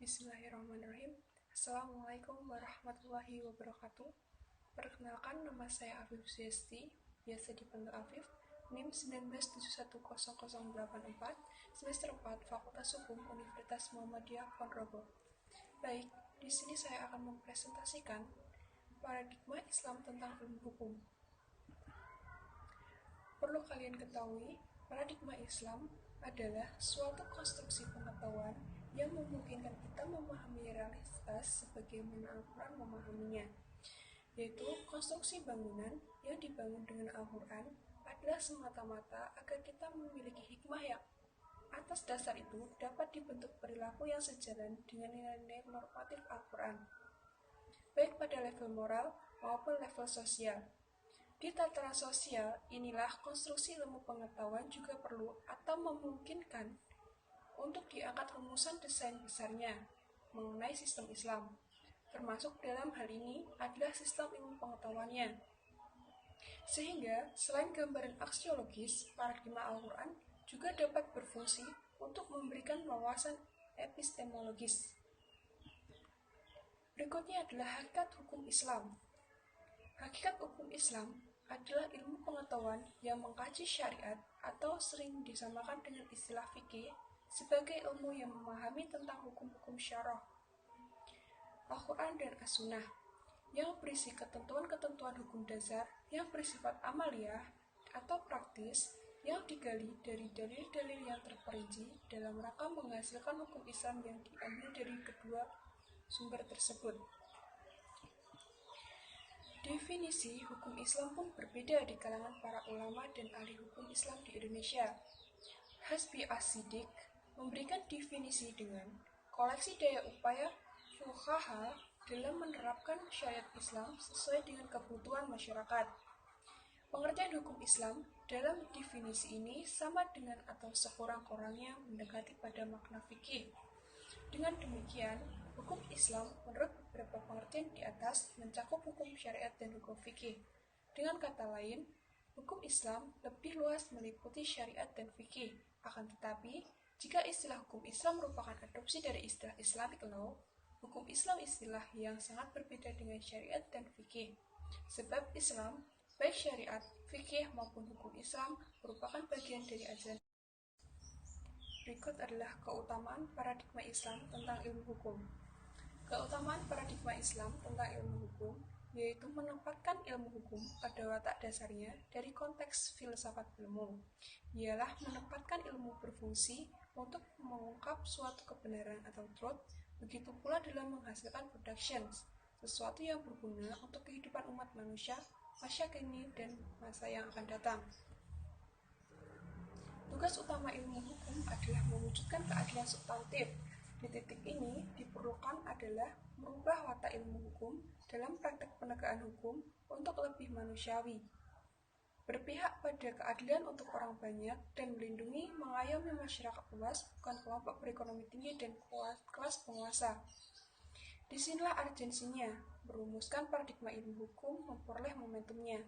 Bismillahirrahmanirrahim. Assalamualaikum warahmatullahi wabarakatuh. Perkenalkan, nama saya Afif Zesti, biasa dipanggil Afif, NIM 197100084, semester 4, Fakultas Hukum Universitas Muhammadiyah Ponorogo. Baik, di sini saya akan mempresentasikan paradigma Islam tentang ilmu hukum. Perlu kalian ketahui, paradigma Islam adalah suatu konstruksi pengetahuan yang memungkinkan kita memahami realitas sebagaimana Al-Quran memahaminya, yaitu konstruksi bangunan yang dibangun dengan Al-Quran adalah semata-mata agar kita memiliki hikmah yang atas dasar itu dapat dibentuk perilaku yang sejalan dengan nilai-nilai normatif Al-Quran, baik pada level moral maupun level sosial. Di tataran sosial, inilah konstruksi ilmu pengetahuan juga perlu atau memungkinkan untuk diangkat rumusan desain besarnya mengenai sistem Islam, termasuk dalam hal ini adalah sistem ilmu pengetahuannya. Sehingga, selain gambaran aksiologis, paradigma Al-Quran juga dapat berfungsi untuk memberikan wawasan epistemologis. Berikutnya adalah hakikat hukum Islam. Hakikat hukum Islam adalah ilmu pengetahuan yang mengkaji syariat atau sering disamakan dengan istilah fikih sebagai ilmu yang memahami tentang hukum-hukum syarah, Al-Quran dan As-Sunnah, yang berisi ketentuan-ketentuan hukum dasar yang bersifat amaliyah atau praktis yang digali dari dalil-dalil yang terperinci dalam rangka menghasilkan hukum Islam yang diambil dari kedua sumber tersebut. Definisi hukum Islam pun berbeda di kalangan para ulama dan ahli hukum Islam di Indonesia. Hasbi As-Siddiq memberikan definisi dengan koleksi daya upaya fuqaha dalam menerapkan syariat Islam sesuai dengan kebutuhan masyarakat. Pengertian hukum Islam dalam definisi ini sama dengan atau sekurang-kurangnya mendekati pada makna fikih. Dengan demikian, hukum Islam menurut beberapa pengertian di atas mencakup hukum syariat dan hukum fikih. Dengan kata lain, hukum Islam lebih luas meliputi syariat dan fikih. Akan tetapi, jika istilah hukum Islam merupakan adopsi dari istilah Islamic law, hukum Islam istilah yang sangat berbeda dengan syariat dan fikih. Sebab Islam, baik syariat, fikih maupun hukum Islam merupakan bagian dari ajaran. Berikut adalah keutamaan paradigma Islam tentang ilmu hukum. Keutamaan paradigma Islam tentang ilmu hukum yaitu menempatkan ilmu hukum pada watak dasarnya dari konteks filsafat ilmu. Ialah menempatkan ilmu berfungsi untuk mengungkap suatu kebenaran atau truth, begitu pula dalam menghasilkan productions, sesuatu yang berguna untuk kehidupan umat manusia masa kini dan masa yang akan datang. Tugas utama ilmu hukum adalah mewujudkan keadilan substantif. Di titik ini diperlukan adalah merubah watak ilmu hukum dalam praktek penegakan hukum untuk lebih manusiawi, berpihak pada keadilan untuk orang banyak dan melindungi mengayomi masyarakat luas, bukan kelompok berekonomi tinggi dan kelas penguasa. Disinilah urgensinya merumuskan paradigma ilmu hukum memperoleh momentumnya.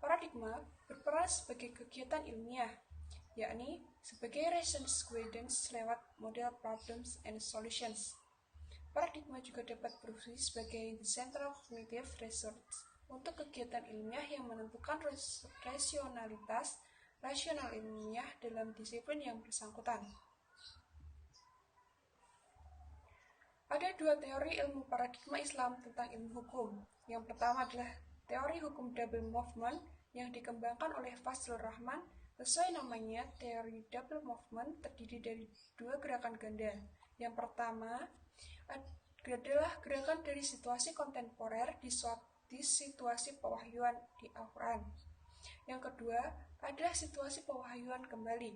Paradigma berperan sebagai kegiatan ilmiah, yakni sebagai reasons guidance lewat model problems and solutions. Paradigma juga dapat berfungsi sebagai the central cognitive research untuk kegiatan ilmiah yang menentukan rasional ilmiah dalam disiplin yang bersangkutan. Ada dua teori ilmu paradigma Islam tentang ilmu hukum. Yang pertama adalah teori hukum double movement yang dikembangkan oleh Fazlur Rahman. Sesuai namanya, teori double movement terdiri dari dua gerakan ganda. Yang pertama adalah gerakan dari situasi kontemporer di situasi pewahyuan di Al-Quran. Yang kedua adalah situasi pewahyuan kembali.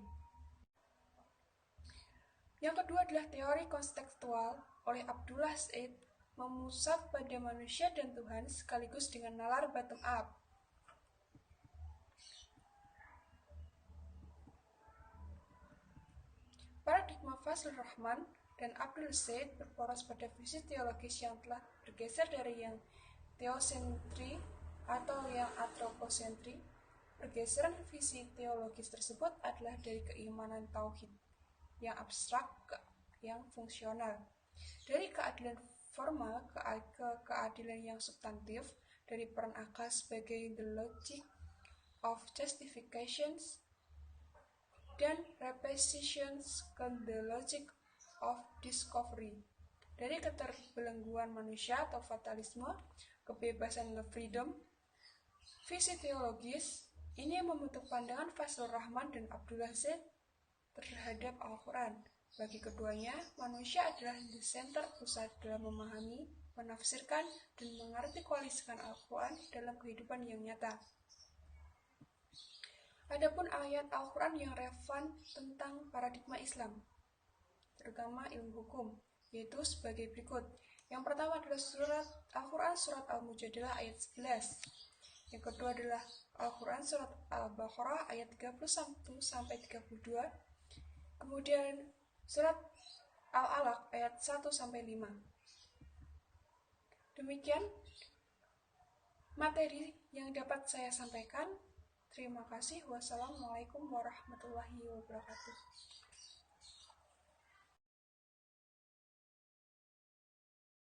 Yang kedua adalah teori kontekstual oleh Abdullah Said, memusat pada manusia dan Tuhan sekaligus dengan nalar bottom up. Paradigma Fazlur Rahman dan Abdul Said berporos pada visi teologis yang telah bergeser dari yang teosentri atau yang antroposentri. Pergeseran visi teologis tersebut adalah dari keimanan tauhid yang abstrak ke yang fungsional. Dari keadilan formal ke keadilan yang substantif, dari peran akal sebagai the logic of justifications dan repositions ke the logic of discovery. Dari keterbelengguan manusia atau fatalisme, kebebasan freedom, visi teologis, ini membentuk pandangan Fazlur Rahman dan Abdullah Zaid terhadap Al-Quran. Bagi keduanya, manusia adalah the center pusat dalam memahami, menafsirkan, dan mengartikulasikan Al-Quran dalam kehidupan yang nyata. Adapun ayat Al-Quran yang relevan tentang paradigma Islam, terutama ilmu hukum, yaitu sebagai berikut. Yang pertama adalah surat Al-Quran surat Al-Mujadalah ayat 11. Yang kedua adalah Al-Quran surat Al-Baqarah ayat 31-32. Kemudian surat Al-Alaq ayat 1-5. Demikian materi yang dapat saya sampaikan. Terima kasih. Wassalamualaikum warahmatullahi wabarakatuh.